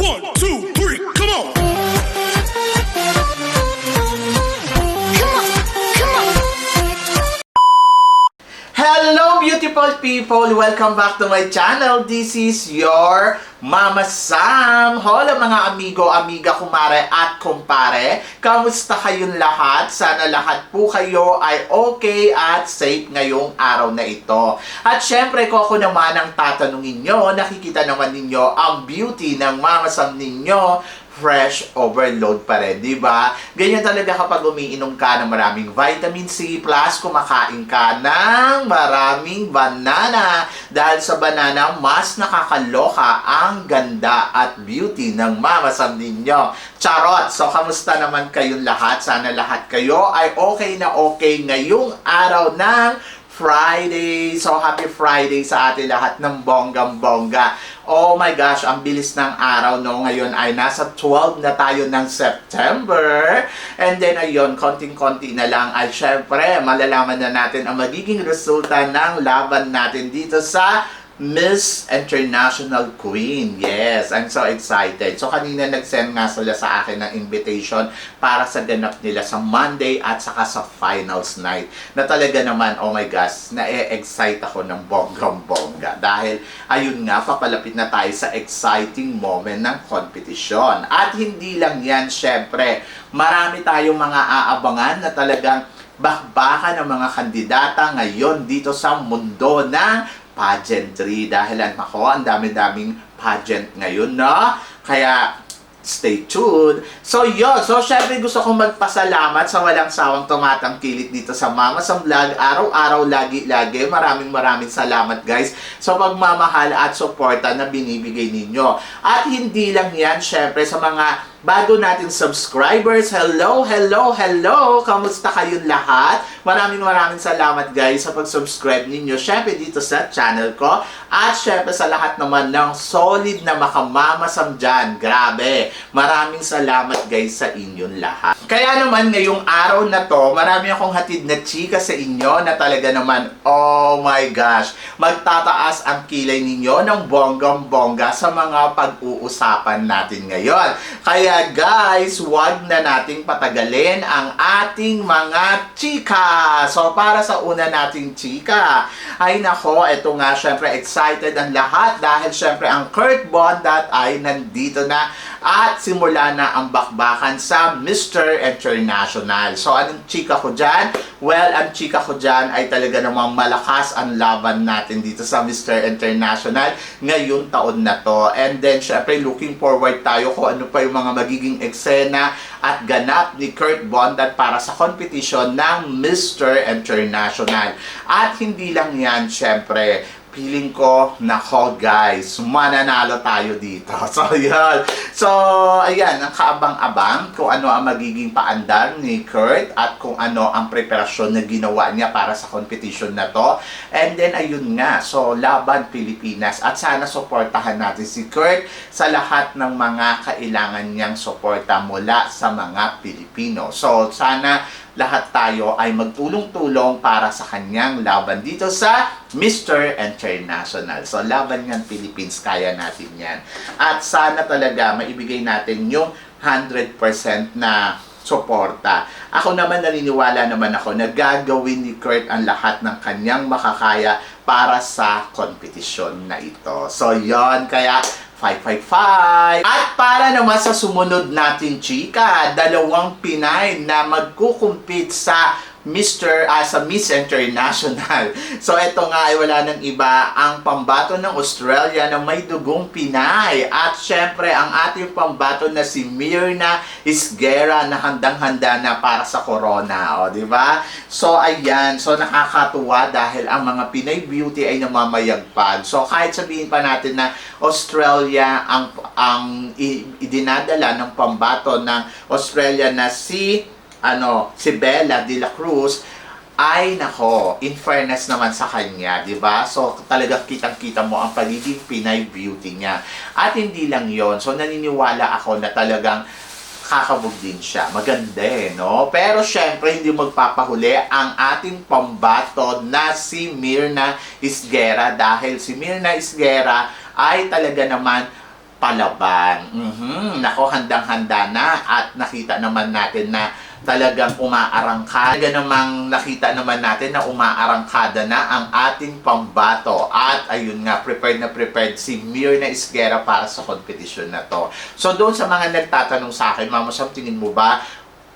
1, 2, 3, come on! Hello beautiful people! Welcome back to my channel. This is your Mama Sam. Hola mga amigo, amiga, kumare at kumpare. Kamusta kayong lahat? Sana lahat po kayo ay okay at safe ngayong araw na ito. At syempre kung ako naman ang tatanungin nyo, nakikita naman ninyo ang beauty ng Mama Sam ninyo. Fresh overload pa rin, di ba? Ganyan talaga kapag umiinom ka ng maraming vitamin C plus kumakain ka ng maraming banana. Dahil sa banana, mas nakakaloka ang ganda at beauty ng Mama Sam ninyo. Charot! So, kamusta naman kayong lahat? Sana lahat kayo ay okay na okay ngayong araw ng Friday. So, happy Friday sa atin lahat ng bonggang-bongga. Oh my gosh, ang bilis ng araw, no? Ngayon ay nasa 12 na tayo ng September. And then, ayun, konting-konti na lang ay syempre, malalaman na natin ang magiging resulta ng laban natin dito sa Miss International Queen. Yes, I'm so excited. So, kanina nag-send nga sila sa akin ng invitation para sa ganap nila sa Monday at saka sa finals night. Na talaga naman, oh my gosh, na-excite ako ng bonggang-bongga. Dahil, ayun nga, papalapit na tayo sa exciting moment ng competition. At hindi lang yan, syempre, marami tayong mga aabangan na talagang bakbakan ng mga kandidata ngayon dito sa mundo ng pageantry. Dahil ako, ang dami-daming pageant ngayon, no? Kaya, stay tuned. So, yun. So, syempre gusto kong magpasalamat sa walang sawang tumatangkilik dito sa Mama Sam Vlog. Araw-araw, lagi-lagi. Maraming salamat, guys, sa pagmamahal at suporta na binibigay ninyo. At hindi lang yan, syempre, sa mga bago natin subscribers. Hello! Kamusta kayong lahat? Maraming salamat, guys, sa pag-subscribe ninyo. Syempre, dito sa channel ko. At syempre, sa lahat naman ng solid na makamama Sam dyan. Grabe! Maraming salamat, guys, sa inyong lahat. Kaya naman, ngayong araw na to, marami akong hatid na chika sa inyo na talaga naman, oh my gosh, magtataas ang kilay ninyo ng bonggang-bongga sa mga pag-uusapan natin ngayon. Kaya guys, wag na nating patagalin ang ating mga chika. So, para sa una nating chika, ay nako, eto nga, syempre excited ang lahat dahil syempre ang Kurt Bondat ay nandito na at simula na ang bakbakan sa Mr. International. So, anong chika ko dyan? Well, ang chika ko dyan ay talaga namang malakas ang laban natin dito sa Mr. International ngayong taon na to. And then, syempre, looking forward tayo kung ano pa yung mga magiging eksena at ganap ni Kurt Bondat para sa competition ng Mr. International. At hindi lang yan, syempre, feeling ko, nako guys, mananalo tayo dito. So, yun. So, ayan, ang kaabang-abang kung ano ang magiging paandar ni Kurt at kung ano ang preparasyon na ginawa niya para sa competition na to. And then, ayun nga, so, laban Pilipinas. At sana suportahan natin si Kurt sa lahat ng mga kailangan niyang suporta mula sa mga Pilipino. So, sana lahat tayo ay magtulong-tulong para sa kanyang laban dito sa Mr. International. So, laban yan Philippines, kaya natin yan. At sana talaga maibigay natin yung 100% na suporta. Ako naman, naniniwala naman ako na gagawin ni Kurt ang lahat ng kanyang makakaya para sa competition na ito. So, yon, kaya 555. At para naman sa sumunod natin chika, dalawang Pinay na magkukumpit sa sa Miss International. So, ito nga ay wala nang iba ang pambato ng Australia na may dugong Pinay. At syempre, ang ating pambato na si Myrna Isguera na handang-handa na para sa Corona. O, di ba? So, ayan. So, nakakatuwa dahil ang mga Pinay beauty ay namamayagpag. So, kahit sabihin pa natin na Australia ang idinadala ng pambato ng Australia na si Bella de la Cruz, ay nako, in fairness naman sa kanya, di ba? So, talaga kitang-kita mo ang pagiging Pinay beauty niya. At hindi lang yon. So, naniniwala ako na talagang kakabog din siya. Maganda no? Pero syempre, hindi magpapahuli ang ating pambato na si Myrna Isguera dahil si Myrna Isguera ay talaga naman palaban. Nako, handang-handa na at nakita naman natin na talagang umaarangkada. Talaga namang nakita naman natin na umaarangkada na ang ating pambato. At ayun nga, prepared na prepared si Myrna Isguera para sa competition na to. So doon sa mga nagtatanong sa akin, Mama Sam, tingin mo ba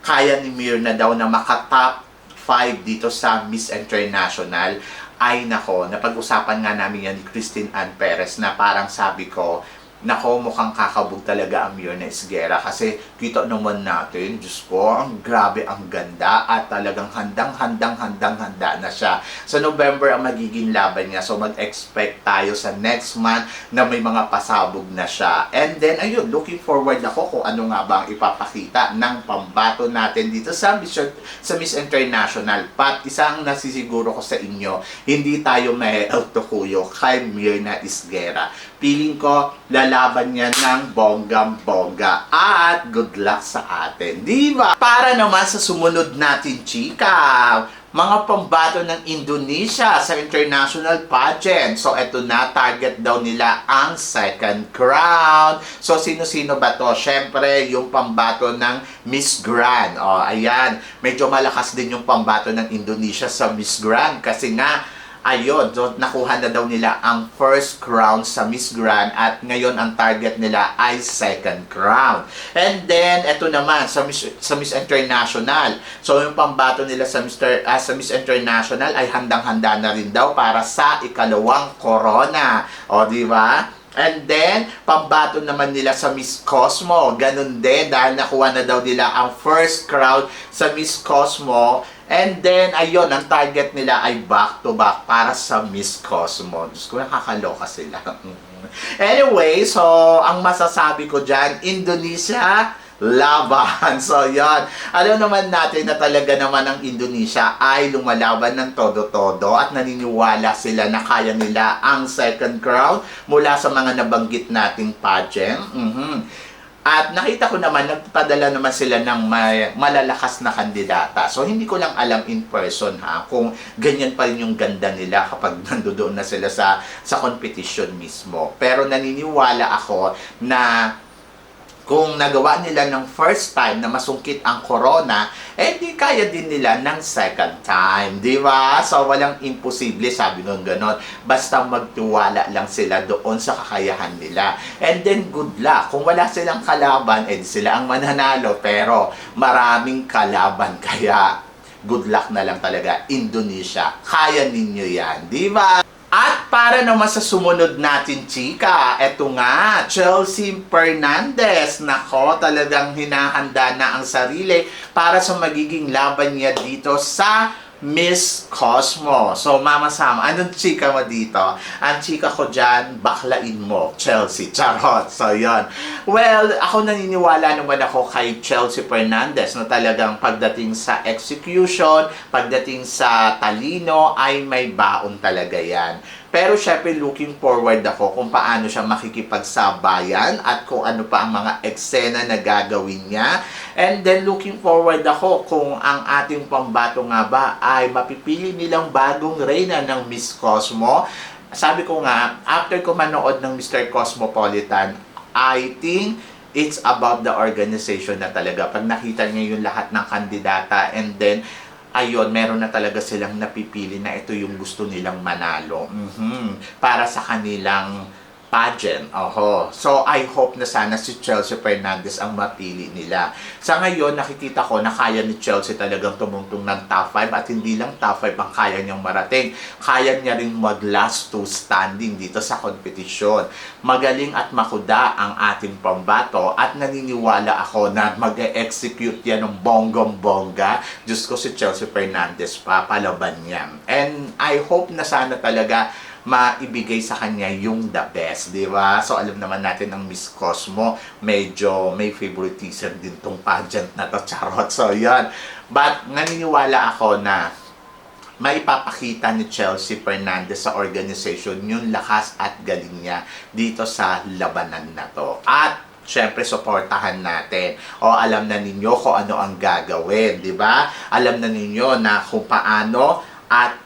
kaya ni Myrna daw na maka-top 5 dito sa Miss International? Ay nako, napag-usapan nga namin yan ni Christine Ann Perez na parang sabi ko, nako, mukhang kakabog talaga ang Myrna Isguera kasi kita naman natin, Diyos ko, ang grabe, ang ganda at talagang handang-handa na siya. Sa November ang magiging laban niya, so mag-expect tayo sa next month na may mga pasabog na siya. And then, ayun, looking forward ako kung ano nga ba ang ipapakita ng pambato natin dito sa Miss International. But isang nasisiguro ko sa inyo, hindi tayo may autokuyo kay Myrna Isguera. Feeling ko, lalaban niya ng bonggang-bongga. At good luck sa atin, di ba? Para naman sa sumunod natin, chika, mga pambato ng Indonesia sa international pageant. So, eto na, target daw nila ang second crown. So, sino-sino ba to? Siyempre, yung pambato ng Miss Grand. O, ayan, medyo malakas din yung pambato ng Indonesia sa Miss Grand kasi nga, ayun, so nakuha na daw nila ang first crown sa Miss Grand at ngayon ang target nila ay second crown. And then, eto naman, sa Miss International. So, yung pambato nila sa Miss International ay handang-handa na rin daw para sa ikalawang corona. O, di ba? And then, pambato naman nila sa Miss Cosmo. Ganun din, dahil nakuha na daw nila ang first crown sa Miss Cosmo. And then, ayun, ang target nila ay back-to-back para sa Miss Cosmo. Diyos ko, nakakaloka sila. Anyway, so, ang masasabi ko dyan, Indonesia, laban. So, yan. Alam naman natin na talaga naman ang Indonesia ay lumalaban ng todo-todo at naniniwala sila na kaya nila ang second crown mula sa mga nabanggit nating pageant. At nakita ko naman, nagpadala naman sila ng malalakas na kandidata. So, hindi ko lang alam in person kung ganyan pa rin yung ganda nila kapag nandoon na sila sa competition mismo. Pero naniniwala ako na kung nagawa nila ng first time na masungkit ang corona, di kaya din nila ng second time, di ba? So, walang imposible, sabi nung ganon. Basta magtiwala lang sila doon sa kakayahan nila. And then, good luck. Kung wala silang kalaban, sila ang mananalo. Pero, maraming kalaban. Kaya, good luck na lang talaga, Indonesia. Kaya ninyo yan, di ba? At para naman sa sumunod natin, chika, eto nga, Chelsea Fernandez. Nako, talagang hinahanda na ang sarili para sa magiging laban niya dito sa Miss Cosmo. So, Mama Sam, anong chika mo dito? Ang chika ko dyan, baklain mo, Chelsea. Charot. So, yon. Well, ako naniniwala naman ako kay Chelsea Fernandez na talagang pagdating sa execution, pagdating sa talino, ay may baon talaga yan. Pero syempre looking forward ako kung paano siya makikipagsabayan at kung ano pa ang mga eksena na gagawin niya. And then looking forward ako kung ang ating pambato nga ba ay mapipili nilang bagong reyna ng Miss Cosmo. Sabi ko nga, after ko manood ng Mr. Cosmopolitan, I think it's about the organization na talaga. Pag nakita niya yung lahat ng kandidata and then ayun, meron na talaga silang napipili na ito yung gusto nilang manalo. Para sa kanilang pageant. So, I hope na sana si Chelsea Fernandez ang mapili nila. Sa ngayon, nakikita ko na kaya ni Chelsea talagang tumungtong ng top 5 at hindi lang top 5 ang kaya niyang marating. Kaya niya rin mag-last 2 standing dito sa kompetisyon. Magaling at makuda ang ating pambato at naniniwala ako na mag-execute yan ng bonggong-bongga. Diyos ko, si Chelsea Fernandez palaban niya. And I hope na sana talaga maibigay sa kanya yung the best, di ba? So, alam naman natin ang Miss Cosmo, medyo may favoritism din tong pageant na to, charot. So, yan. But, naniniwala ako na maipapakita ni Chelsea Fernandez sa organization yung lakas at galing niya dito sa labanan na to. At, syempre, suportahan natin. Alam na ninyo kung ano ang gagawin, di ba? Alam na ninyo na kung paano at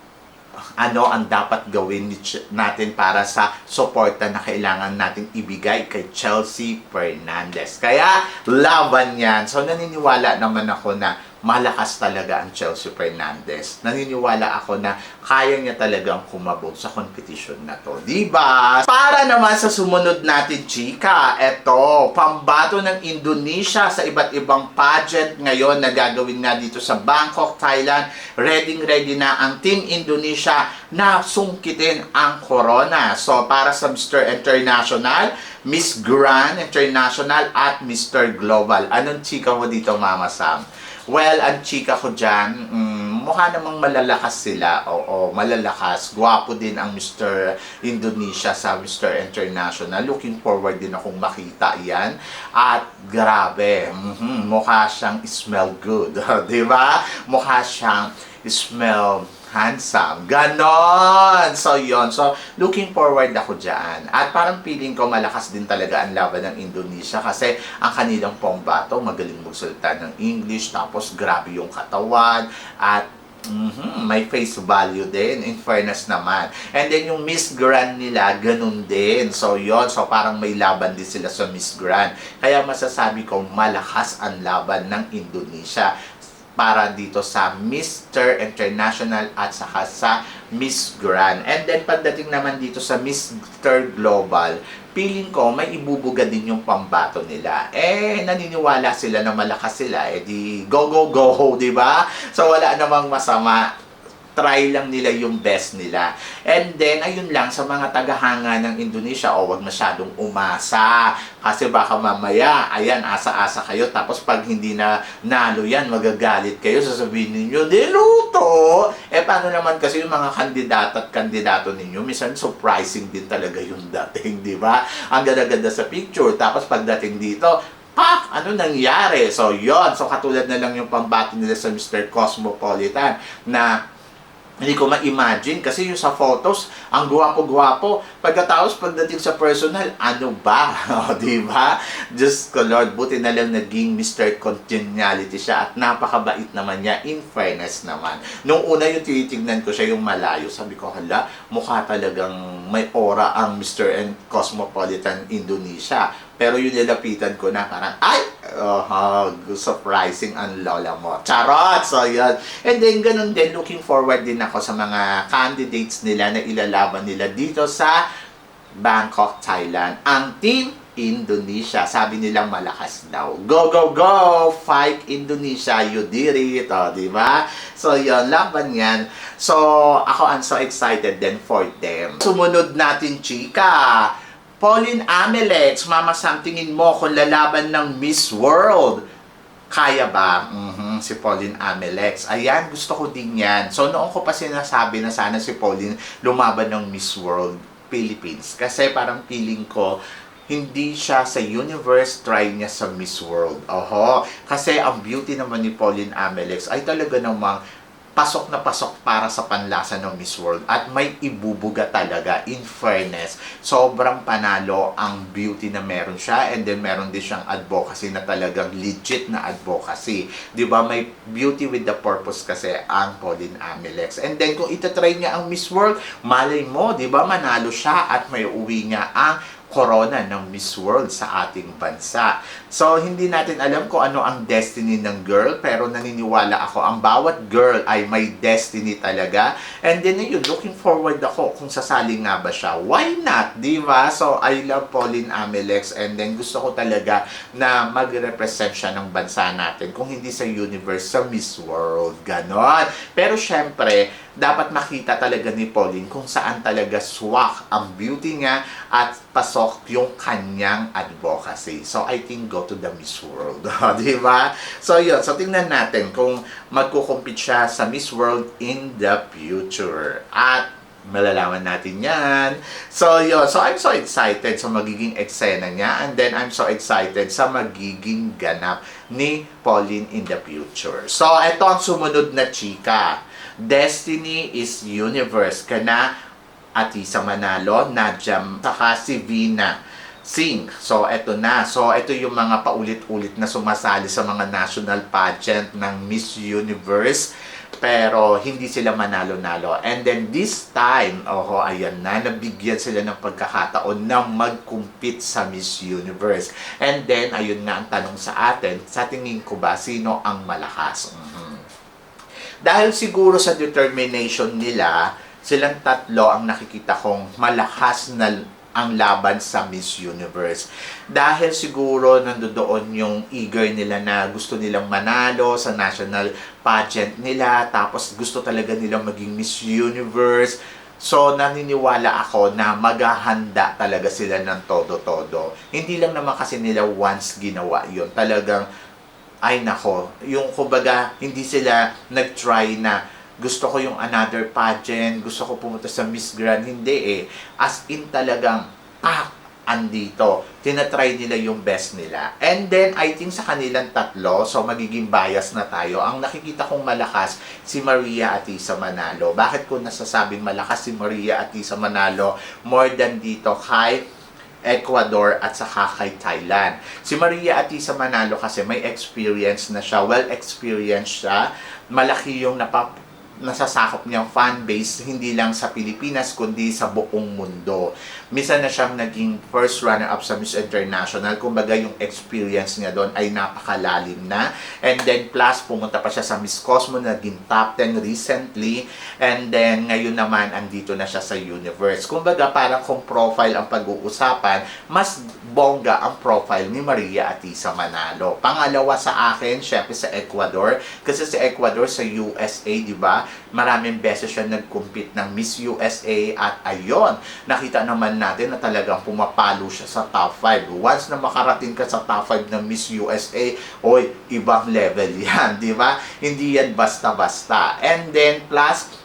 ano ang dapat gawin natin para sa suporta na kailangan natin ibigay kay Chelsea Fernandez. Kaya, laban yan. So, naniniwala naman ako na malakas talaga ang Chelsea Fernandez. Naniniwala ako na kaya niya talagang kumabog sa competition na to. Diba? Para naman sa sumunod natin, chika, eto, pambato ng Indonesia sa iba't ibang pageant ngayon na gagawin nga dito sa Bangkok, Thailand. Ready na ang Team Indonesia na sungkitin ang corona. So, para sa Mr. International, Miss Grand International at Mr. Global. Anong chika mo dito, Mama Sam? Well, ang chika ko dyan, mukha namang malalakas sila. Oo, malalakas. Gwapo din ang Mr. Indonesia sa Mr. International. Looking forward din akong makita yan. At grabe, mukha siyang smell good. Diba? Mukha siyang smell handsome. Ganon! So, yon. So, looking forward ako dyan. At parang feeling ko malakas din talaga ang laban ng Indonesia kasi ang kanilang pambato magaling magsalita ng English, tapos grabe yung katawan, at may face value din, in fairness naman. And then yung Miss Grand nila, ganun din. So, yon. So, parang may laban din sila sa Miss Grand. Kaya masasabi ko, malakas ang laban ng Indonesia para dito sa Mr. International at saka sa Miss Grand. And then pagdating naman dito sa Mr. Global, feeling ko may ibubuga din yung pambato nila. Naniniwala sila na malakas sila. Di go, go, go, di ba? So wala namang masama. Try lang nila yung best nila. And then, ayun lang, sa mga tagahanga ng Indonesia, huwag masyadong umasa. Kasi baka mamaya, ayan, asa-asa kayo. Tapos pag hindi na nalo yan, magagalit kayo. Sasabihin ninyo, diluto! Paano naman kasi yung mga kandidato at kandidato ninyo, minsan surprising din talaga yung dating, di ba? Ang ganda-ganda sa picture. Tapos pagdating dito, pak! Ano nangyari? So, yon. So, katulad na lang yung pambato nila sa Mr. Cosmopolitan na hindi ko ma-imagine kasi yung sa photos, ang guwapo-guwapo. Pagkatapos, pagdating sa personal, ano ba? O, diba? Diyos ko Lord, buti na lang naging Mr. Congeniality siya at napakabait naman niya, in fairness naman. Nung una yung tinitignan ko siya yung malayo, sabi ko, hala, mukha talagang may aura ang Mr. and Cosmopolitan Indonesia. Pero yung nilapitan ko na parang, ay! Surprising ang lola mo. Charot! So, yun. And then, ganun din, looking forward din ako sa mga candidates nila na ilalaban nila dito sa Bangkok, Thailand. Ang Team Indonesia. Sabi nila malakas daw. Go, go, go! Fight Indonesia! You did it! O, diba? So, yun. Laban yan. So, ako, I'm so excited then for them. Sumunod natin, chika! Pauline Amelex, Mama Sam, tingin mo kung lalaban ng Miss World, kaya ba? Si Pauline Amelex. Ayan, gusto ko din yan. So, noon ko pa sinasabi na sana si Pauline lumaban ng Miss World Philippines. Kasi parang feeling ko, hindi siya sa universe, try niya sa Miss World. Kasi ang beauty naman ni Pauline Amelex ay talaga namang pasok na pasok para sa panlasa ng Miss World at may ibubuga talaga, in fairness. Sobrang panalo ang beauty na meron siya, and then meron din siyang advocacy na talagang legit na advocacy. Di ba? May beauty with the purpose kasi ang Pauline Amelex. And then kung itatry niya ang Miss World, malay mo, di ba? Manalo siya at may uwi niya ang corona ng Miss World sa ating bansa. So, hindi natin alam kung ano ang destiny ng girl, pero naniniwala ako, ang bawat girl ay may destiny talaga. And then, yun, looking forward ako kung sasali nga ba siya. Why not? Diba? So, I love Pauline Amelex, and then gusto ko talaga na mag-represent siya ng bansa natin, kung hindi sa universe, sa Miss World. Ganon. Pero, syempre, dapat makita talaga ni Pauline kung saan talaga swak ang beauty niya at pasok yung kanyang advocacy. So, I think go to the Miss World. Diba? So, yun. So, tingnan natin kung magkukumpit siya sa Miss World in the future. At malalaman natin yan. So, yun. So, I'm so excited sa magiging eksena niya. And then, I'm so excited sa magiging ganap ni Pauline in the future. So, ito ang sumunod na chika. Destiny is Universe. Kana Atisa Manalo, Nadia, saka si Vina. sing. So, eto na. So, eto yung mga paulit-ulit na sumasali sa mga national pageant ng Miss Universe. Pero, hindi sila manalo-nalo. And then, this time, ayan na, nabigyan sila ng pagkakataon na mag-compete sa Miss Universe. And then, ayun na ang tanong sa atin, sa tingin ko ba, sino ang malakas? Dahil siguro sa determination nila, silang tatlo ang nakikita kong malakas na ang laban sa Miss Universe. Dahil siguro nandoon yung eager nila na gusto nilang manalo sa national pageant nila, tapos gusto talaga nilang maging Miss Universe. So, naniniwala ako na maghahanda talaga sila ng todo-todo. Hindi lang naman kasi nila once ginawa yun. Talagang, ay nako, yung kumbaga, hindi sila nag-try na gusto ko yung another pageant, gusto ko pumunta sa Miss Grand, hindi eh. As in talagang, andito. Tinatry nila yung best nila. And then, I think sa kanilang tatlo, so magiging bias na tayo, ang nakikita kong malakas, si Maria Atisa Manalo. Bakit ko nasasabing malakas si Maria Atisa Manalo more than dito kay Ecuador at saka kay Thailand? Si Maria Atisa Manalo kasi may experience na siya, well-experienced siya, malaki yung nasasakop niyang fan base hindi lang sa Pilipinas kundi sa buong mundo. Minsan na siyang naging first runner-up sa Miss International. Kumbaga yung experience niya doon ay napakalalim na. And then plus pumunta pa siya sa Miss Cosmo, naging top 10 recently. And then ngayon naman andito na siya sa Universe. Kumbaga parang kung profile ang pag-uusapan, mas bongga ang profile ni Maria Atisa Manalo. Pangalawa sa akin, syempre sa Ecuador. Kasi sa Ecuador, sa USA, di ba? Maraming beses siya nag-compete ng Miss USA at ayon, nakita naman natin na talagang pumapalo siya sa top 5. Once na makarating ka sa top 5 ng Miss USA, oy, ibang level yan, di ba? Hindi yan basta-basta. And then plus,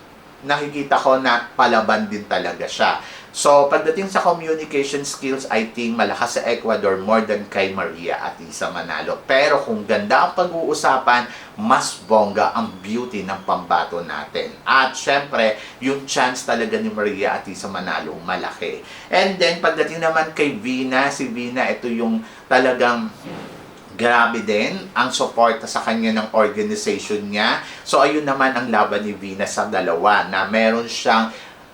nakikita ko na palaban din talaga siya. So, pagdating sa communication skills, I think malakas sa Ecuador more than kay Maria Atisa Manalo. Pero kung ganda ang pag-uusapan, mas bongga ang beauty ng pambato natin. At syempre, yung chance talaga ni Maria Atisa Manalo, malaki. And then, pagdating naman kay Vina, si Vina, ito yung talagang grabe din ang suporta sa kanya ng organization niya. So, ayun naman ang laban ni Vina sa dalawa, na meron siyang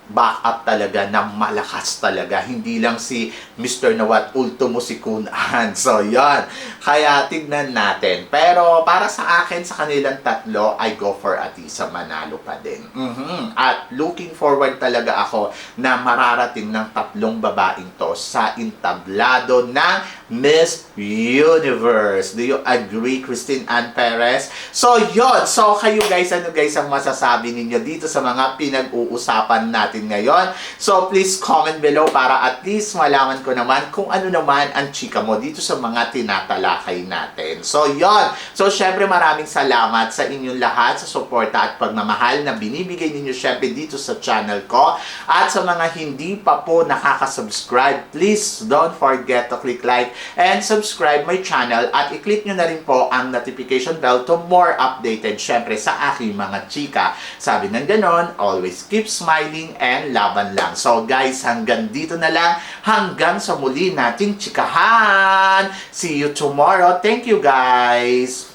backup talaga na malakas talaga. Hindi lang si Mr. Nawat Ultimo si Kunan. So, yon. Kaya, tignan natin. Pero, para sa akin, sa kanilang tatlo, I go for Atisa Manalo pa din. At looking forward talaga ako na mararating ng tatlong babaeng to sa entablado ng Miss Universe. Do you agree, Christine Ann Perez? So, yon. So, kayo guys, ano guys ang masasabi ninyo dito sa mga pinag-uusapan natin ngayon? So, please comment below para at least malaman ko naman kung ano naman ang chika mo dito sa mga tinatalakay natin. So, yon. So, syempre maraming salamat sa inyong lahat sa suporta at pagmamahal na binibigay ninyo syempre dito sa channel ko. At sa mga hindi pa po nakaka-subscribe, please don't forget to click like and subscribe my channel at i-click nyo na rin po ang notification bell to more updated syempre sa aking mga chika. Sabi ng ganon, always keep smiling and laban lang. So guys, hanggang dito na lang. Hanggang sa muli nating chikahan. See you tomorrow. Thank you guys.